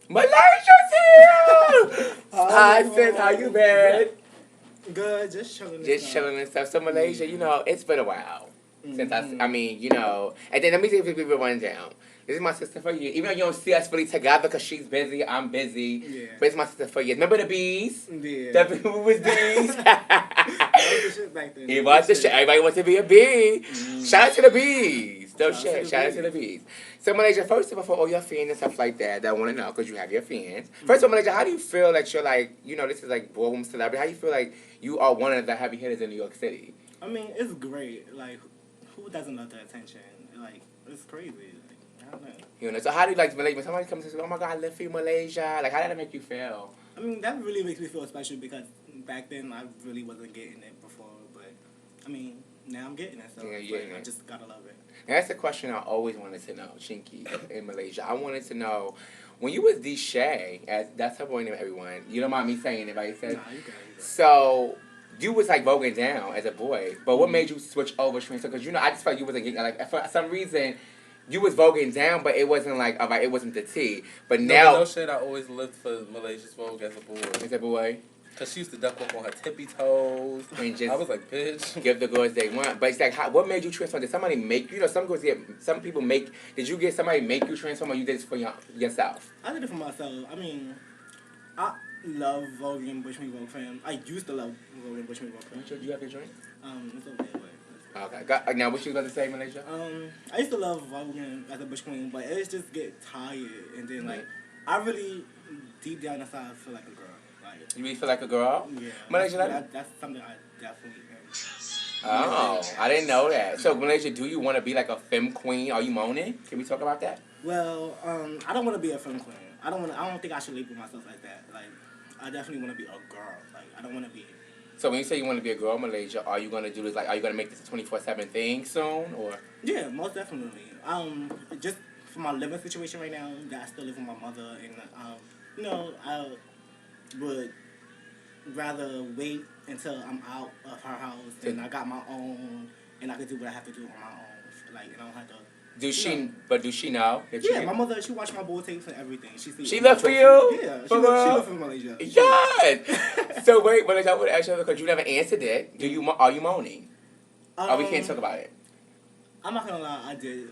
Malaysia's here! Hi, Hello. sis. How you been? Good, just chilling. And Just stuff. chilling and stuff. So, Malaysia, it's been a while since I Mm-hmm. mean, and then let me see if people run down. This is my sister for you. Even though you don't see us really together because she's busy, I'm busy. Yeah. But it's my sister for you. Remember the bees? Yeah. The who was bees? That was the shit back then. It was the shit. Everybody wants to be a bee. Shout out to the bees. No Shout out to shit. the Shout out to the bees. So Malaysia, first of all, for all your fans and stuff like that, I want to know because you have your fans. First of all, Malaysia, how do you feel that you're like, this is like ballroom celebrity? How do you feel like you are one of the heavy hitters in New York City? I mean, it's great. Like, who doesn't love the attention? Like, it's crazy. Like, I don't know. So how do you like Malaysia? When somebody comes and says, "Oh my God, I live for you, Malaysia," like how did that make you feel? I mean, that really makes me feel special because back then I really wasn't getting it before. But, I mean, now I'm getting it. So Yeah, it's you're like, getting I it. just gotta love it. And that's the question I always wanted to know, Chinky, in Malaysia. I wanted to know, when you was D-Shay, as that's her boy name, everyone. You don't mind me saying it, right? Nah, you got it. So, you was like voguing down as a boy, but what made you switch over to because I just felt you wasn't getting like for some reason you was voguing down, but it wasn't like alright, it wasn't the T. But now No shit, I always lived for Malaysia's Vogue as a boy. as a boy, Cause she used to duck up on her tippy toes. and just I was like, bitch. give the girls they want. But it's like, what made you transform? Did somebody make you? Some girls get, some people make. Did you get somebody make you transform, or you did it for yourself? I did it for myself. I mean, I love Vogue and Bush Me Vogue fam. I used to love Vogue and Bush Me Vogue fam. Do you have your drink? It's okay, but. Okay. Now, what you about to say, Malaysia? I used to love Voguing as a Bush Queen, but it just get tired, and then like, I really deep down inside feel like a girl. Like, You really feel like a girl? yeah, Malaysia, that's something I definitely am. Oh, I didn't know that. So, Malaysia, do you want to be like a femme queen? Are you moaning? Can we talk about that? Well, I don't want to be a film queen. I don't think I should label myself like that. Like, I definitely want to be a girl. Like, I don't want to be. So when you say you want to be a girl, Malaysia, are you gonna do this? Like, are you gonna make this a 24/7 thing soon, or? Yeah, most definitely. Just for my living situation right now, that I still live with my mother, and I would rather wait until I'm out of her house and I got my own, and I can do what I have to do on my own. Like, and I don't have to. Does she? know. But does she know? That Yeah, you, my mother, she watched my board tapes and everything. She left for you? Yeah, she For left for Malaysia. Yes. So wait, Malaysia, I want to ask you because you never answered it. Are you moaning? Oh, we can't talk about it. I'm not gonna lie, I did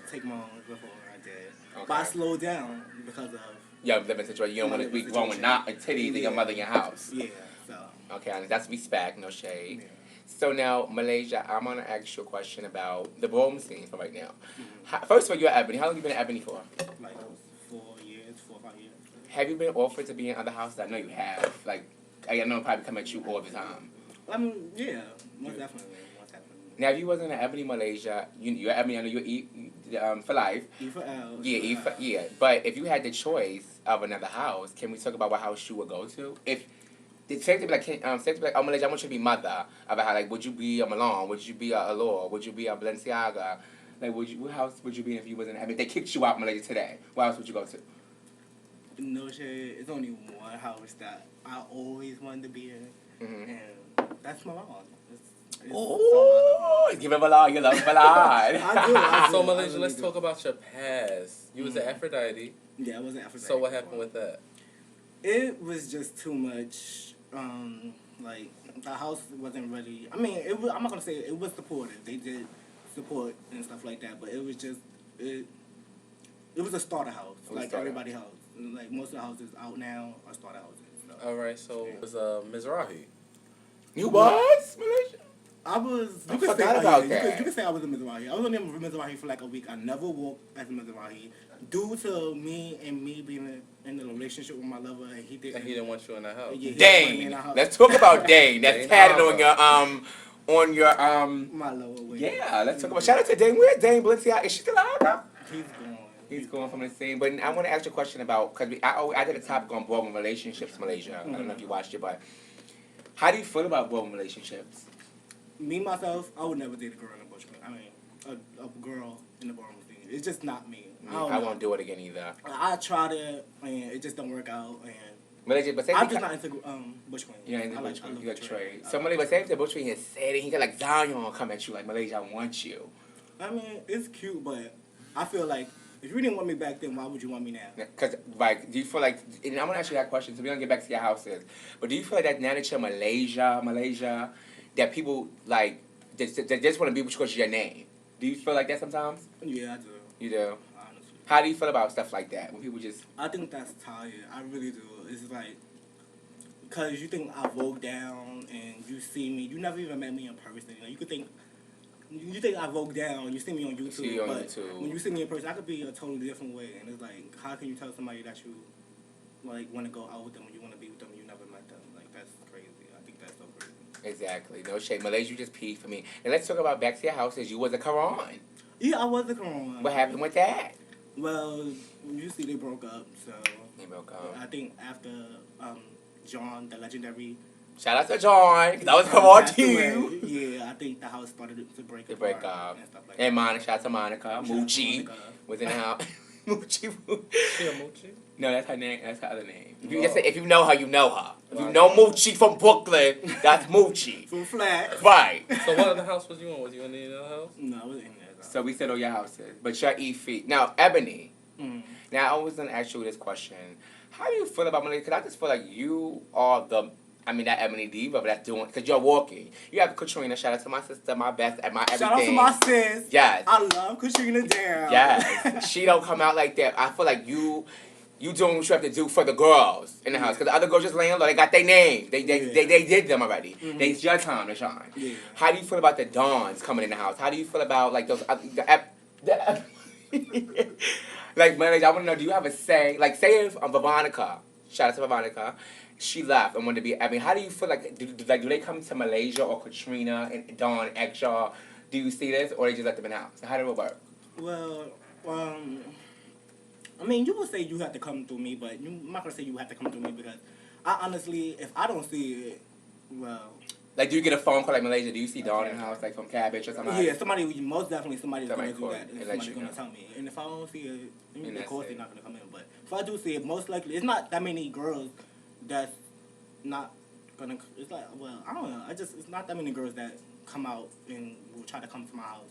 take my own before I did, Okay. but I slowed down because of Yo, living situation. You don't want to be growing not a titties in your mother in your house. yeah. So Okay, honey, that's respect, no shade. yeah. So now, Malaysia, I'm gonna ask you a question about the ballroom scene for right now. First of all, you're at Ebony. How long have you been at Ebony for? Like 4 years, 4 or 5 years. Have you been offered to be in other houses? I know you have. Like, I know it probably come at you all the time. I mean, yeah, most definitely, most definitely. Now, if you wasn't at Ebony, Malaysia, you're at Ebony. I know you eat for life. E for L. Yeah. But if you had the choice of another house, can we talk about what house you would go to? If say to be like, oh Malaysia, I want you to be mother of a house. Like, would you be a Milan? Would you be a Allure? Would you be a Balenciaga? Like, what house would you be in if you wasn't? I mean, if they kicked you out, Malaysia, today, what house would you go to? No shade. It's only one house that I always wanted to be in, Mm-hmm. and that's my mom. It's Oh, give him a lot. You love him a lot. I do. So I Malaysia, really let's do. talk about your past. You was an Aphrodite. Yeah, it wasn't Aphrodite. So what happened with that? It was just too much. Like the house wasn't really. I mean, it was. I'm not gonna say it was supportive. They did support and stuff like that, but it was just it. It was a starter house, like everybody house. Like most of the houses out now are starter houses. So. All right, so it was Mizrahi. You was Malaysia. I was. I forgot about that. You could say I was a Mizrahi. I was only a Mizrahi for like a week. I never walked as a Mizrahi due to me being in a relationship with my lover, and he didn't. And he didn't want you in the house. Yeah, he didn't want me in Dane. the house. Let's talk about Dane. That's Dane tatted Alva. on your My lover. Wait. Yeah, let's talk about. Shout out to Dane. Where's Dane Balenciaga? Is she still out there? He's gone. He's going from the scene. But I want to ask you a question about because I did a topic on broken relationships, Malaysia. I don't know if you watched it, but how do you feel about broken relationships? Me myself, I would never date a girl in a bush. I mean, a girl in the ballroom scene. It's just not me. I won't do it again either. I tried it and it just don't work out. And Malaysia, but say I'm just not into bush queen. Yeah, in the I bush I queen. love You got the trade. I Somebody, love but say if the bush queen has said it, he got like Zion come at you like Malaysia, I want you. I mean, it's cute, but I feel like If you didn't want me back then, why would you want me now? Because, like, do you feel like, and I'm going to ask you that question, so we're going to get back to your houses, but do you feel like that now that you're Malaysia, that people, like, they just want to be with you because of your name? Do you feel like that sometimes? Yeah, I do. You do? Honestly. How do you feel about stuff like that, when people just... I think that's tired. I really do. It's like, because you think I vote down and you see me, you never even met me in person. You know, you think I vote down, you see me on YouTube, See you on but YouTube. when you see me in person, I could be a totally different way. And it's like, how can you tell somebody that you, like, want to go out with them when you want to be with them and you never met them? Like, that's crazy. I think that's so crazy. Exactly. No shade. Malaysia, you just peed for me. And let's talk about back to your houses. You was a Quran. Yeah, I was a Quran. What happened with that? Well, you see they broke up, so... They broke up. I think after John, the legendary... Shout out to John, 'cause I was a Quran too. Yeah, I think the house started to break To apart break up. and stuff like And that. Monica, shout out to Monica. Shout out to Moochie Monica. was in the house. Moochie. She a moochie? No, that's her name. That's her other name. If you, Oh. just say, if you know her, you know her. If you Right. know Moochie from Brooklyn, that's Moochie. Full flat. Right. So what other house was you in? Was you in the other house? No, I wasn't in there. Though. So we said all your houses. But your E-feet. Now, Ebony. Mm. Now, I always gonna ask you this question. How do you feel about Malaysia? Because I just feel like you are that Ebony Diva, but that's doing, because you're walking. You have Katrina, shout out to my sister, my best, and my everything. Shout out to my sis. Yes. I love Katrina down. Yes. She don't come out like that. I feel like you doing what you have to do for the girls in the house. Because the other girls just laying low. They got their name. They did them already. Mhm. It's your time to shine. Yeah. How do you feel about the Dons coming in the house? How do you feel about, like, those, like, Malaysia, I want to know, do you have a say? Like, say if Vivanica, shout out to Vivanica, she left and wanted to be, I mean, how do you feel like, do they come to Malaysia or Katrina and Dawn, Extra? Do you see this, or they just let them in the house? How do it work? Well, I mean, you would say you have to come through me, but I'm not going to say you have to come through me because I honestly, if I don't see it, well... Like, do you get a phone call like Malaysia? Do you see Dawn in the house, like from Cabbage or something? Yeah, most definitely somebody's Somebody going to do call that. and And let somebody's you going know. to tell me. And if I don't see it, And of that's course it. they're not going to come in. But if I do see it, most likely, it's not that many girls that's not going to... It's like, well, I don't know. It's not that many girls that come out and will try to come to my house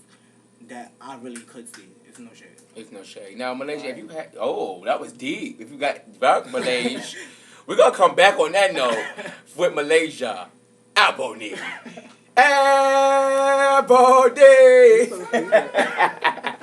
that I really could see. It's no shade. It's no shade. Now, Malaysia, if you had... Oh, that was deep. If you got back, Malaysia, we're going to come back on that note with Malaysia. Ebony. Ebony.